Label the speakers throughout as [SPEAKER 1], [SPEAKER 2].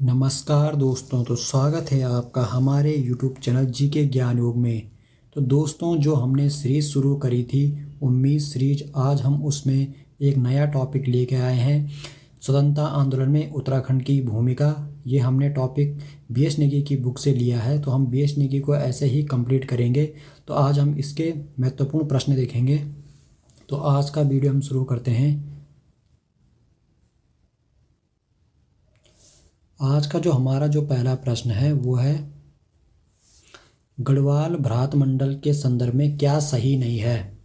[SPEAKER 1] नमस्कार दोस्तों। तो स्वागत है आपका हमारे YouTube चैनल जीके ज्ञान योग में। तो दोस्तों, जो हमने सीरीज़ शुरू करी थी उम्मीद सीरीज, आज हम उसमें एक नया टॉपिक लेके आए हैं, स्वतंत्रता आंदोलन में उत्तराखंड की भूमिका। ये हमने टॉपिक BS नेगी की बुक से लिया है, तो हम BS नेगी को ऐसे ही कंप्लीट करेंगे। तो आज हम इसके महत्वपूर्ण प्रश्न देखेंगे। तो आज का वीडियो हम शुरू करते हैं। आज का जो हमारा जो पहला प्रश्न है वो है, गढ़वाल भ्रात मंडल के संदर्भ में क्या सही नहीं है।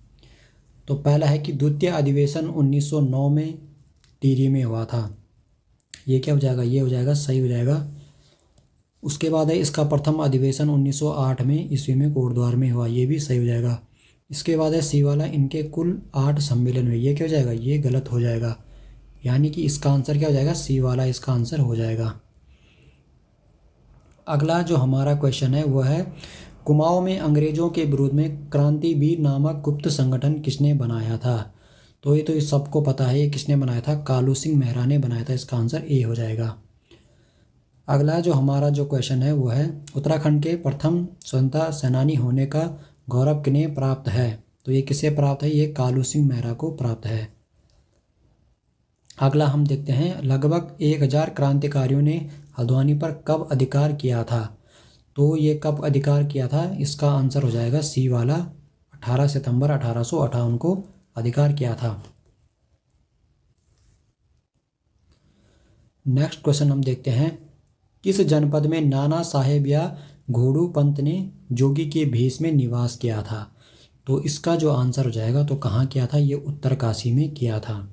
[SPEAKER 1] तो पहला है कि द्वितीय अधिवेशन 1909 में टिहरी में हुआ था। ये क्या हो जाएगा? ये हो जाएगा, सही हो जाएगा। उसके बाद है, इसका प्रथम अधिवेशन 1908 में ईस्वी में कोटद्वार में हुआ। ये भी सही हो जाएगा। इसके बाद है, सी वाला इनके कुल 8 सम्मेलन हुए। ये क्या हो जाएगा? ये गलत हो जाएगा। यानी कि इसका आंसर क्या हो जाएगा? सी वाला इसका आंसर हो जाएगा। अगला जो हमारा क्वेश्चन है वो है, कुमाऊं में अंग्रेजों के विरोध में क्रांतिवीर नामक गुप्त संगठन किसने बनाया था। तो ये सबको पता है, ये किसने बनाया था? कालू सिंह मेहरा ने बनाया था। इसका आंसर ए हो जाएगा। अगला जो हमारा जो क्वेश्चन है वो है, उत्तराखंड के प्रथम स्वतंत्रता सेनानी होने का गौरव किन्हें प्राप्त है। तो ये किसे प्राप्त है? ये कालू सिंह मेहरा को प्राप्त है। अगला हम देखते हैं, लगभग 1000 क्रांतिकारियों ने हल्द्वानी पर कब अधिकार किया था। तो ये कब अधिकार किया था? इसका आंसर हो जाएगा सी वाला, 18 सितंबर 1858 को अधिकार किया था। नेक्स्ट क्वेश्चन हम देखते हैं, किस जनपद में नाना साहेब या घोड़ू पंत ने जोगी के भेष में निवास किया था। तो इसका जो आंसर हो जाएगा, तो कहाँ किया था? ये उत्तरकाशी में किया था।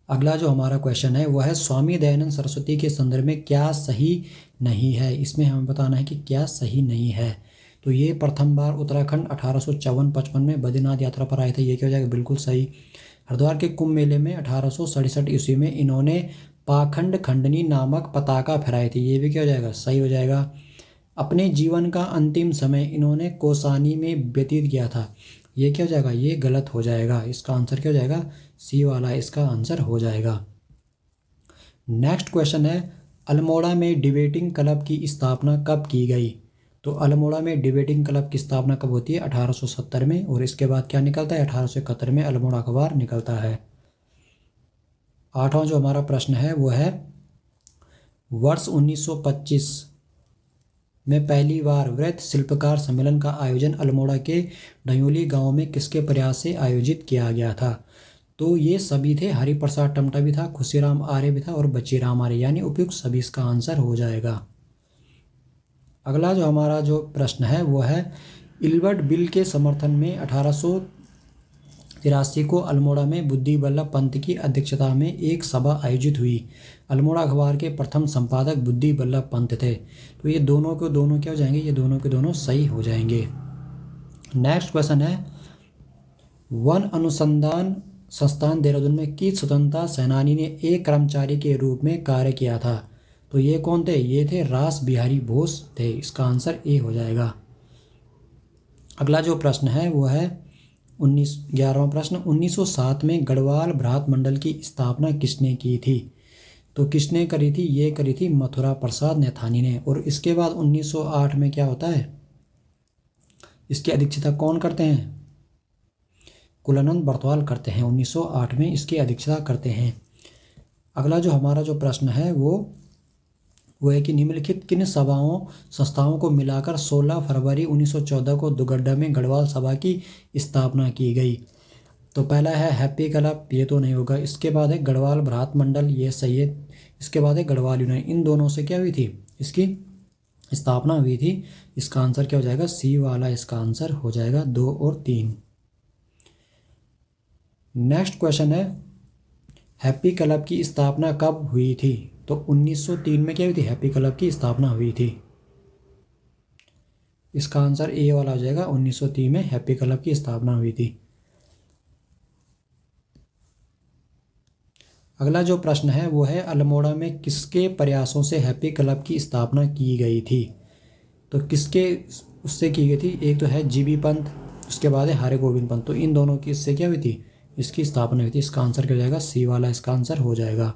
[SPEAKER 1] अगला जो हमारा क्वेश्चन है वो है, स्वामी दयानंद सरस्वती के संदर्भ में क्या सही नहीं है। इसमें हमें बताना है कि क्या सही नहीं है। तो ये प्रथम बार उत्तराखंड 1854-55 में बद्रीनाथ यात्रा पर आए थे। ये क्या हो जाएगा? बिल्कुल सही। हरिद्वार के कुंभ मेले में 1867 ईस्वी में इन्होंने पाखंड खंडनी नामक पताका फहराई थी। ये भी क्या हो जाएगा? सही हो जाएगा। अपने जीवन का अंतिम समय इन्होंने कौसानी में व्यतीत किया था। ये क्या हो जाएगा? ये गलत हो जाएगा। इसका आंसर क्या हो जाएगा? सी वाला इसका आंसर हो जाएगा। नेक्स्ट क्वेश्चन है, अल्मोड़ा में डिबेटिंग क्लब की स्थापना कब की गई। तो अल्मोड़ा में डिबेटिंग क्लब की स्थापना कब होती है? 1870 में। और इसके बाद क्या निकलता है? 1871 में अल्मोड़ा अखबार निकलता है। आठवां जो हमारा प्रश्न है वो है, वर्ष 1925 में पहली बार वृत्त शिल्पकार सम्मेलन का आयोजन अल्मोड़ा के डयोली गांव में किसके प्रयास से आयोजित किया गया था। तो ये सभी थे, हरिप्रसाद टमटा भी था, खुशीराम आर्य भी था और बच्चीराम आर्य, यानी उपयुक्त सभी इसका आंसर हो जाएगा। अगला जो हमारा जो प्रश्न है वो है, इल्बर्ट बिल के समर्थन में 1883 को अल्मोड़ा में बुद्धि बल्लभ पंत की अध्यक्षता में एक सभा आयोजित हुई। अल्मोड़ा अखबार के प्रथम संपादक बुद्धि बल्लभ पंत थे। तो ये दोनों के दोनों क्या हो जाएंगे? ये दोनों के दोनों सही हो जाएंगे। नेक्स्ट क्वेश्चन है, वन अनुसंधान संस्थान देहरादून में किस स्वतंत्रता सेनानी ने एक कर्मचारी के रूप में कार्य किया था। तो ये कौन थे? ये थे रास बिहारी बोस थे। इसका आंसर ए हो जाएगा। अगला जो प्रश्न है वो है 11वां प्रश्न, 1907 में गढ़वाल भ्रात मंडल की स्थापना किसने की थी। तो किसने करी थी? ये करी थी मथुरा प्रसाद नैथानी ने। और इसके बाद 1908 में क्या होता है? इसकी अध्यक्षता कौन करते हैं? कुलानंद बरतवाल करते हैं। 1908 में इसकी अध्यक्षता करते हैं। अगला जो हमारा जो प्रश्न है वो है कि निम्नलिखित किन सभाओं संस्थाओं को मिलाकर 16 फरवरी 1914 को दुगड्डा में गढ़वाल सभा की स्थापना की गई। तो पहला है हैप्पी क्लब, ये तो नहीं होगा। इसके बाद है गढ़वाल भ्रात मंडल, ये सही है। इसके बाद है गढ़वाल यूनियन। इन दोनों से क्या हुई थी? इसकी स्थापना हुई थी। इसका आंसर क्या हो जाएगा? सी वाला इसका आंसर हो जाएगा, 2 और 3। नेक्स्ट क्वेश्चन है, हैप्पी क्लब की स्थापना कब हुई थी। तो 1903 में क्या हुई थी? हैप्पी क्लब की स्थापना हुई थी। इसका आंसर ए वाला हो जाएगा, 1903 में हैप्पी क्लब की स्थापना हुई थी। अगला जो प्रश्न है वो है, अल्मोड़ा में किसके प्रयासों से हैप्पी क्लब की स्थापना की गई थी। तो किसके उससे की गई थी? एक तो है जीबी पंत, उसके बाद है हरे गोविंद पंत। तो इन दोनों की इससे क्या हुई थी? इसकी स्थापना हुई थी। इसका आंसर क्या हो जाएगा? सी वाला इसका आंसर हो जाएगा।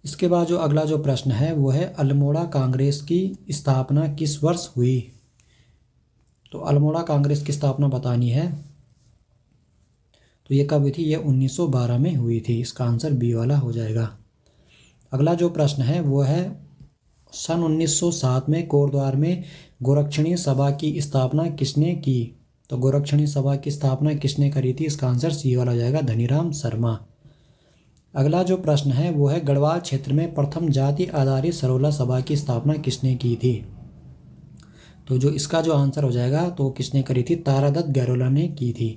[SPEAKER 1] इसके बाद जो अगला जो प्रश्न है वो है अल्मोड़ा कांग्रेस की स्थापना किस वर्ष हुई। तो अल्मोड़ा कांग्रेस की स्थापना बतानी है, तो ये कब हुई थी, ये 1912 में हुई थी। इसका आंसर बी वाला हो जाएगा। अगला जो प्रश्न है वो है सन 1907 में कोटद्वार में गोरक्षणीय सभा की स्थापना किसने की। तो गोरक्षणीय सभा की स्थापना किसने करी थी, इसका आंसर सी वाला हो जाएगा, धनीराम शर्मा। अगला जो प्रश्न है वो है गढ़वाल क्षेत्र में प्रथम जाति आधारित सरोला सभा की स्थापना किसने की थी। तो जो इसका जो आंसर हो जाएगा, तो किसने करी थी, तारादत्त गैरोला ने की थी।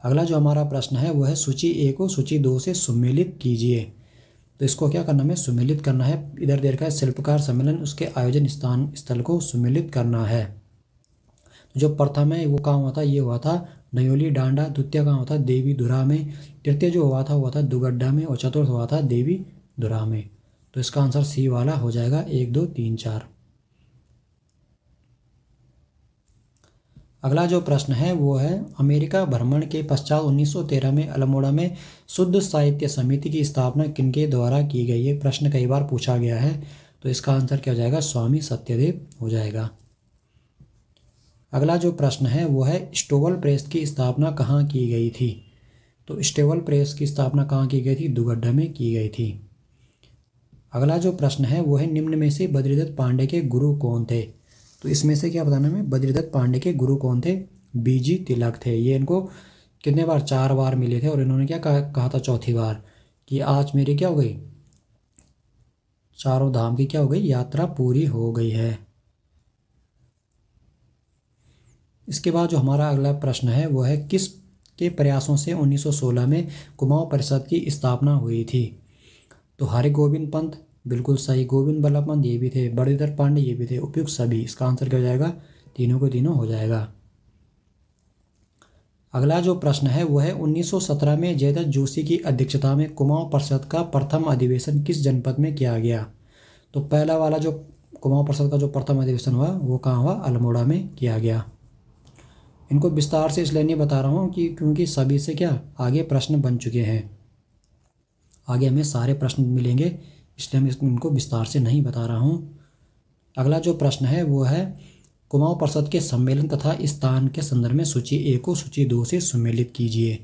[SPEAKER 1] अगला जो हमारा प्रश्न है वो है सूची ए को सूची 2 से सुमेलित कीजिए। तो इसको क्या करना है, सुमेलित करना है। इधर दे रखा है शिल्पकार सम्मेलन, उसके आयोजन स्थल को सुमेलित करना है। तो जो प्रथम है वो कहाँ हुआ था, ये हुआ था नयोली डांडा। द्वितीय कहाँ हुआ था, देवी धुरा में। तृतीय जो हुआ था दुगड्डा में। और चतुर्थ हुआ था देवी धुरा में। तो इसका आंसर सी वाला हो जाएगा, 1 2 3 4। अगला जो प्रश्न है वो है अमेरिका भ्रमण के पश्चात 1913 में अल्मोड़ा में शुद्ध साहित्य समिति की स्थापना किनके द्वारा की गई है। प्रश्न कई बार पूछा गया है, तो इसका आंसर क्या हो जाएगा, स्वामी सत्यदेव हो जाएगा। अगला जो प्रश्न है वो है स्टोवल प्रेस की स्थापना कहाँ की गई थी। तो स्टोवल प्रेस की स्थापना कहाँ की गई थी, दुगड्डा में की गई थी। अगला जो प्रश्न है वो है निम्न में से बद्रीदत्त पांडे के गुरु कौन थे। तो इसमें से क्या बताना है, बद्रीदत्त पांडे के गुरु कौन थे, बीजी तिलक थे। ये इनको कितने बार, 4 बार मिले थे। और इन्होंने क्या कहा था चौथी बार, कि आज मेरी क्या हो गई, चारों धाम की क्या हो गई, यात्रा पूरी हो गई है। इसके बाद जो हमारा अगला प्रश्न है वो है किस के प्रयासों से 1916 में कुमाऊं परिषद की स्थापना हुई थी। तो हरि गोविंद पंत बिल्कुल सही, गोविंद बल्लभ पंत ये भी थे, बद्रीधर पांडे ये भी थे, उपयुक्त सभी। इसका आंसर क्या हो जाएगा, तीनों को तीनों हो जाएगा। अगला जो प्रश्न है वो है 1917 में जयदत्त जोशी की अध्यक्षता में कुमाऊं परिषद का प्रथम अधिवेशन किस जनपद में किया गया। तो पहला वाला जो कुमाऊं परिषद का जो प्रथम अधिवेशन हुआ वो कहाँ हुआ, अल्मोड़ा में किया गया। इनको विस्तार से इसलिए नहीं बता रहा हूँ कि क्योंकि सभी से क्या आगे प्रश्न बन चुके हैं, आगे हमें सारे प्रश्न मिलेंगे, इसलिए मैं इनको विस्तार से नहीं बता रहा हूँ। अगला जो प्रश्न है वो है कुमाऊं परिषद के सम्मेलन तथा स्थान के संदर्भ में सूची ए को सूची 2 से सुमेलित कीजिए।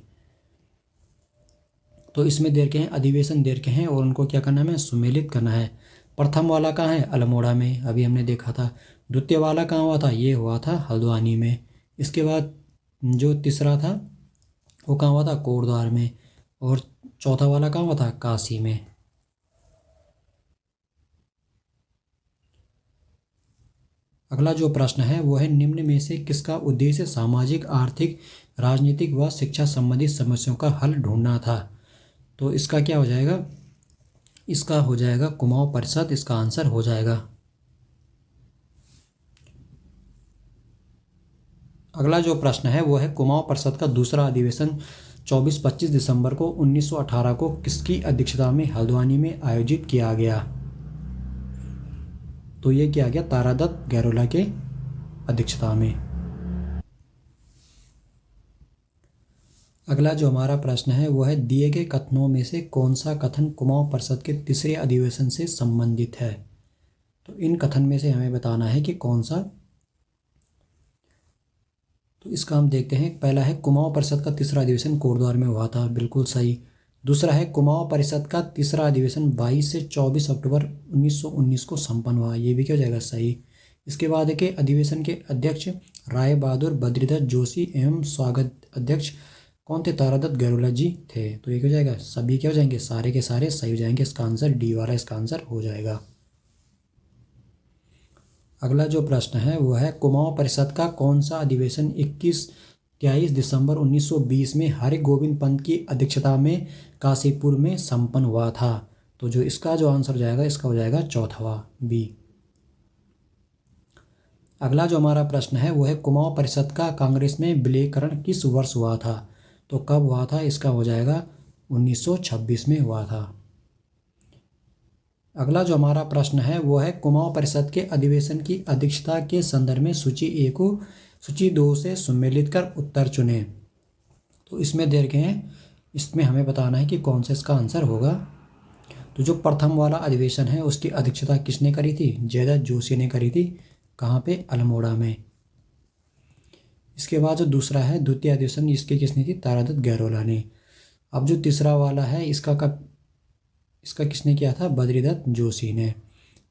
[SPEAKER 1] तो इसमें दे रखे हैं अधिवेशन दे रखे हैं और उनको क्या करना है, सुमेलित करना है। प्रथम वाला कहाँ है, अल्मोड़ा में, अभी हमने देखा था। द्वितीय वाला कहाँ हुआ था, ये हुआ था हल्द्वानी में। इसके बाद जो तीसरा था वो कहाँ हुआ था, कोटद्वार में। और चौथा वाला कहाँ हुआ था, काशी में। अगला जो प्रश्न है वो है निम्न में से किसका उद्देश्य सामाजिक, आर्थिक, राजनीतिक व शिक्षा संबंधी समस्याओं का हल ढूंढना था। तो इसका क्या हो जाएगा, इसका हो जाएगा कुमाऊं परिषद, इसका आंसर हो जाएगा। अगला जो प्रश्न है वो है कुमाऊं परिषद का दूसरा अधिवेशन 24-25 दिसंबर को 1918 को किसकी अध्यक्षता में हल्द्वानी में आयोजित किया गया। तो ये किया गया तारादत्त गैरोला के अध्यक्षता में। अगला जो हमारा प्रश्न है वो है दिए गए कथनों में से कौन सा कथन कुमाऊं परिषद के तीसरे अधिवेशन से संबंधित है। तो इन कथन में से हमें बताना है कि कौन सा। तो इसका हम देखते हैं। पहला है कुमाऊं परिषद का तीसरा अधिवेशन कोटद्वार में हुआ था, बिल्कुल सही। दूसरा है कुमाऊं परिषद का तीसरा अधिवेशन 22 से 24 अक्टूबर 1919 को संपन्न हुआ, ये भी क्या हो जाएगा, सही। इसके बाद है कि अधिवेशन के अध्यक्ष राय बहादुर बद्रीदत्त जोशी एवं स्वागत अध्यक्ष कौन थे, तारादत्त गैरोला जी थे। तो ये क्या हो जाएगा, सभी क्या हो जाएंगे, सारे के सारे सही हो जाएंगे। इसका आंसर डी वाला इसका आंसर हो जाएगा। अगला जो प्रश्न है वो है कुमाऊं परिषद का कौन सा अधिवेशन 23 दिसंबर 1920 में हरि गोविंद पंत की अध्यक्षता में काशीपुर में संपन्न हुआ था। तो जो इसका जो आंसर हो जाएगा, इसका हो जाएगा चौथावा, बी। अगला जो हमारा प्रश्न है वो है कुमाऊं परिषद का कांग्रेस में विलयकरण किस वर्ष हुआ था। तो कब हुआ था, इसका हो जाएगा 1926 में हुआ था। अगला जो हमारा प्रश्न है वो है कुमाऊं परिषद के अधिवेशन की अध्यक्षता के संदर्भ में सूची ए को सूची 2 से सुमेलित कर उत्तर चुनें। तो इसमें दे रखे हैं, इसमें हमें बताना है कि कौन सा इसका आंसर होगा। तो जो प्रथम वाला अधिवेशन है उसकी अध्यक्षता किसने करी थी? जयदत्त जोशी ने करी थी। कहाँ पे? अल्मोड़ा में। इसके बाद जो दूसरा है द्वितीय अधिवेशन, इसकी किसने थी? तारादत्त गैरोला ने। अब जो तीसरा वाला है इसका किसने किया था? बद्रीदत्त जोशी ने।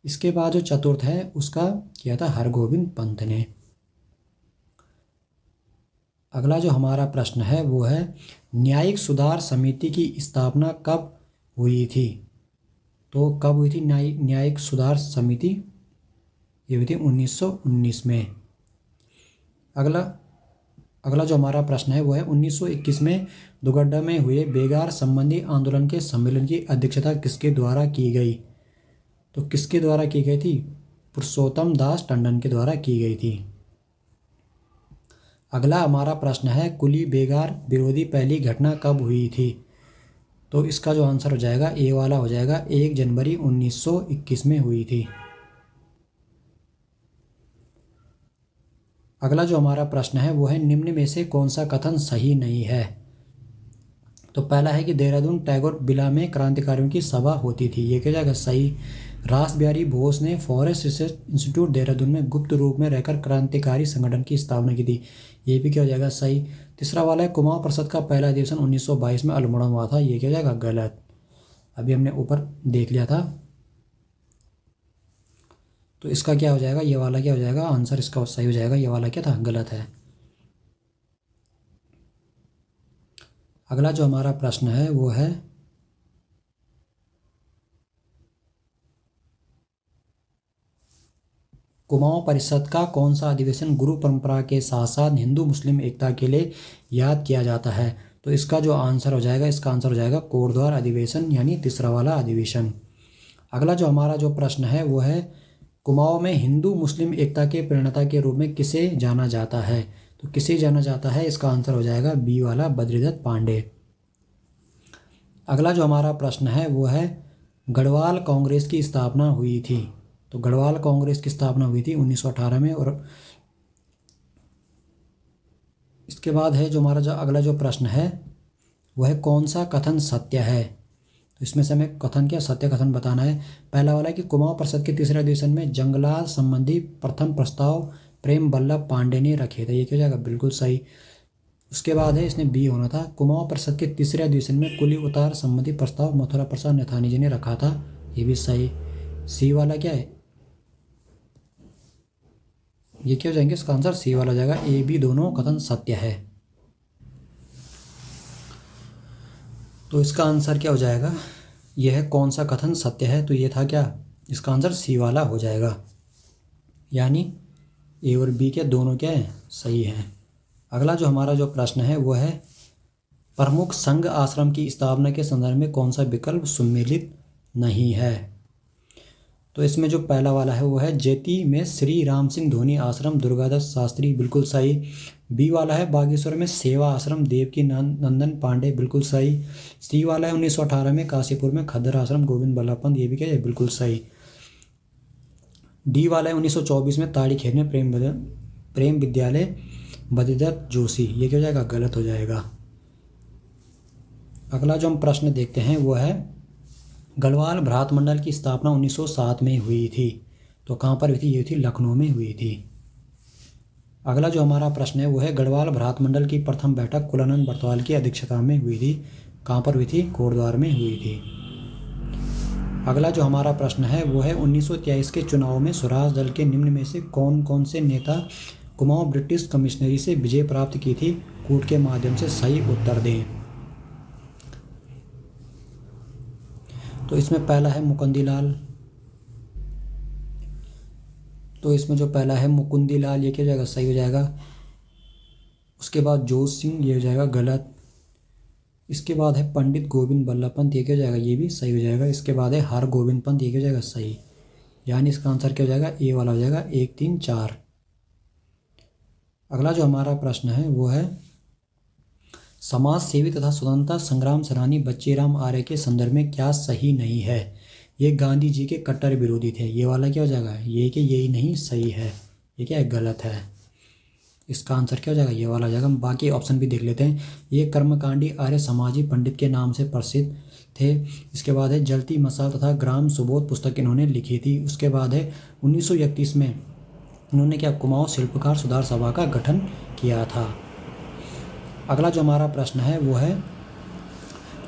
[SPEAKER 1] इसके बाद जो चतुर्थ है उसका किया था हरगोविंद पंत ने। अगला जो हमारा प्रश्न है वो है न्यायिक सुधार समिति की स्थापना कब हुई थी? तो कब हुई थी न्यायिक सुधार समिति? ये हुई थी 1919 में। अगला जो हमारा प्रश्न है वो है 1921 में दुगड्डा में हुए बेगार संबंधी आंदोलन के सम्मेलन की अध्यक्षता किसके द्वारा की गई? तो किसके द्वारा की गई थी? पुरुषोत्तम दास टंडन के द्वारा की गई थी। अगला हमारा प्रश्न है कुली बेगार विरोधी पहली घटना कब हुई थी? तो इसका जो आंसर हो जाएगा ए वाला हो जाएगा 1 जनवरी 1921 में हुई थी। अगला जो हमारा प्रश्न है वो है निम्न में से कौन सा कथन सही नहीं है? तो पहला है कि देहरादून टैगोर बिला में क्रांतिकारियों की सभा होती थी। ये क्या जाएगा? सही। रास बिहारी बोस ने फॉरेस्ट रिसर्च इंस्टीट्यूट देहरादून में गुप्त रूप में रहकर क्रांतिकारी संगठन की स्थापना की थी। ये भी क्या हो जाएगा? सही। तीसरा वाला है कुमाऊं परिषद का पहला अधिवेशन 1922 में अल्मोड़ा में हुआ था। ये क्या हो जाएगा? गलत। अभी हमने ऊपर देख लिया था। तो इसका क्या हो जाएगा? ये वाला क्या हो जाएगा? आंसर इसका सही हो जाएगा। ये वाला क्या था? गलत है। अगला जो हमारा प्रश्न है वो है कुमाऊं परिषद का कौन सा अधिवेशन गुरु परंपरा के साथ साथ हिंदू मुस्लिम एकता के लिए याद किया जाता है? तो इसका जो आंसर हो जाएगा इसका आंसर हो जाएगा कोटद्वार अधिवेशन, यानी तीसरा वाला अधिवेशन। अगला जो हमारा जो प्रश्न है वो है कुमाऊं में हिंदू मुस्लिम एकता के प्रणेता के रूप में किसे जाना जाता है? तो किसे जाना जाता है? इसका आंसर हो जाएगा बी वाला बद्रीदत्त पांडे। अगला जो हमारा प्रश्न है वो है गढ़वाल कांग्रेस की स्थापना हुई थी। तो गढ़वाल कांग्रेस की स्थापना हुई थी 1918 में। और इसके बाद है जो हमारा जो अगला जो प्रश्न है वह कौन सा कथन सत्य है? तो इसमें से हमें कथन क्या सत्य कथन बताना है। पहला वाला कि कुमाऊं परिषद के तीसरे अधिवेशन में जंगलात संबंधी प्रथम प्रस्ताव प्रेम वल्लभ पांडे ने रखे थे। ये क्या हो जाएगा? बिल्कुल सही। उसके बाद है इसने बी होना था कुमाऊं परिषद के तीसरे अधिवेशन में कुली उतार संबंधी प्रस्ताव मथुरा प्रसाद नैथानी जी ने रखा था। ये भी सही। सी वाला क्या है? ये क्या हो जाएंगे? इसका आंसर सी वाला हो जाएगा। ए बी दोनों कथन सत्य है। तो इसका आंसर क्या हो जाएगा? यह कौन सा कथन सत्य है? तो ये था क्या? इसका आंसर सी वाला हो जाएगा, यानी ए और बी के दोनों क्या है? सही हैं। अगला जो हमारा जो प्रश्न है वो है प्रमुख संघ आश्रम की स्थापना के संदर्भ में कौन सा विकल्प सम्मिलित नहीं है? तो इसमें जो पहला वाला है वो है जेती में श्री राम सिंह धोनी आश्रम दुर्गादास शास्त्री, बिल्कुल सही। बी वाला है बागेश्वर में सेवा आश्रम देवकी नंदन पांडे, बिल्कुल सही। सी वाला है 1918 में काशीपुर में खद्दर आश्रम गोविंद बल्लभ पंत, ये भी क्या है? बिल्कुल सही। डी वाला है 1924 में ताड़ीखेत में प्रेम विद्यालय बद्रीदत्त जोशी, ये क्या हो जाएगा? गलत हो जाएगा। अगला जो हम प्रश्न देखते हैं वो है गढ़वाल भ्रात मंडल की स्थापना 1907 में हुई थी। तो कहाँ पर हुई थी? ये थी लखनऊ में हुई थी। अगला जो हमारा प्रश्न है वो है गढ़वाल भ्रात मंडल की प्रथम बैठक कुलानंद बरतवाल की अध्यक्षता में हुई थी। कहाँ पर हुई थी? कोटद्वार में हुई थी। अगला जो हमारा प्रश्न है वो है 1923 के चुनाव में स्वराज दल के निम्न में से कौन कौन से नेता कुमाऊं ब्रिटिश कमिश्नरी से विजय प्राप्त की थी? कूट के माध्यम से सही उत्तर दें। तो इसमें पहला है मुकुंदीलाल। तो इसमें जो पहला है मुकुंदीलाल, ये क्या हो जाएगा? सही हो जाएगा। उसके बाद जोश सिंह, ये हो जाएगा गलत। इसके बाद है पंडित गोविंद बल्लभ पंत, ये क्या हो जाएगा? ये भी सही हो जाएगा। इसके बाद है हर गोविंद पंत, ये क्या हो जाएगा? सही। यानी इसका आंसर क्या हो जाएगा? ए वाला हो जाएगा 1 3 4। अगला जो हमारा प्रश्न है वो है समाज सेवी तथा स्वतंत्रता संग्राम सेनानी बच्चीराम आर्य के संदर्भ में क्या सही नहीं है? ये गांधी जी के कट्टर विरोधी थे। ये वाला क्या हो जाएगा? ये कि यही नहीं सही है, ये क्या है? गलत है। इसका आंसर क्या हो जाएगा, ये वाला हो जाएगा। हम बाकी ऑप्शन भी देख लेते हैं। ये कर्मकांडी आर्य समाजी पंडित के नाम से प्रसिद्ध थे। इसके बाद है जलती मसाल तथा ग्राम सुबोध पुस्तक इन्होंने लिखी थी। उसके बाद है 1931 में इन्होंने क्या, कुमाऊं शिल्पकार सुधार सभा का गठन किया था। अगला जो हमारा प्रश्न है वो है,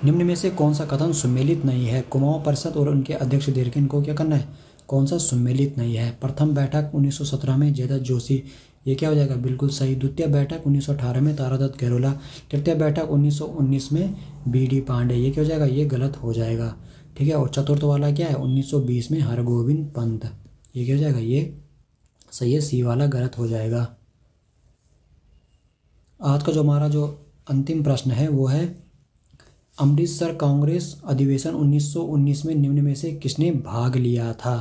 [SPEAKER 1] निम्न में से कौन सा कथन सुमेलित नहीं है। कुमाऊं परिषद और उनके अध्यक्ष दीर्घ इनको क्या करना है, कौन सा सुमेलित नहीं है। प्रथम बैठक 1917 में जयदत्त जोशी, ये क्या हो जाएगा, बिल्कुल सही। द्वितीय बैठक 1918 में तारादत्त गहलोत। तृतीय बैठक 1919 में बी.डी. पांडे, ये क्या हो जाएगा, ये गलत हो जाएगा। ठीक है। और चतुर्थ वाला क्या है, 1920 में हरगोविंद पंत, ये क्या हो जाएगा, ये सही है, सी वाला गलत हो जाएगा। आज का जो हमारा जो अंतिम प्रश्न है वो है, अमृतसर कांग्रेस अधिवेशन 1919 में निम्न में से किसने भाग लिया था।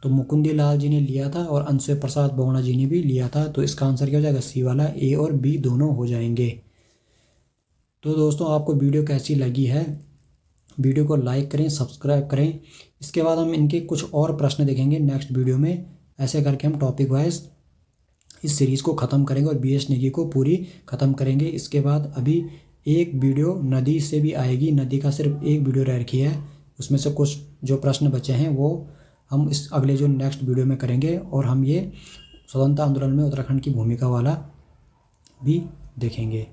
[SPEAKER 1] तो मुकुंदी लाल जी ने लिया था और अंशुय प्रसाद बोगड़ा जी ने भी लिया था। तो इसका आंसर क्या हो जाएगा, सी वाला, ए और बी दोनों हो जाएंगे। तो दोस्तों आपको वीडियो कैसी लगी है, वीडियो को लाइक करें, सब्सक्राइब करें। इसके बाद हम इनके कुछ और प्रश्न देखेंगे नेक्स्ट वीडियो में। ऐसे करके हम टॉपिक वाइज इस सीरीज़ को ख़त्म करेंगे और बी एस नेगी को पूरी ख़त्म करेंगे। इसके बाद अभी एक वीडियो नदी से भी आएगी, नदी का सिर्फ एक वीडियो रह रखी है, उसमें से कुछ जो प्रश्न बचे हैं वो हम इस अगले जो नेक्स्ट वीडियो में करेंगे। और हम ये स्वतंत्रता आंदोलन में उत्तराखंड की भूमिका वाला भी देखेंगे।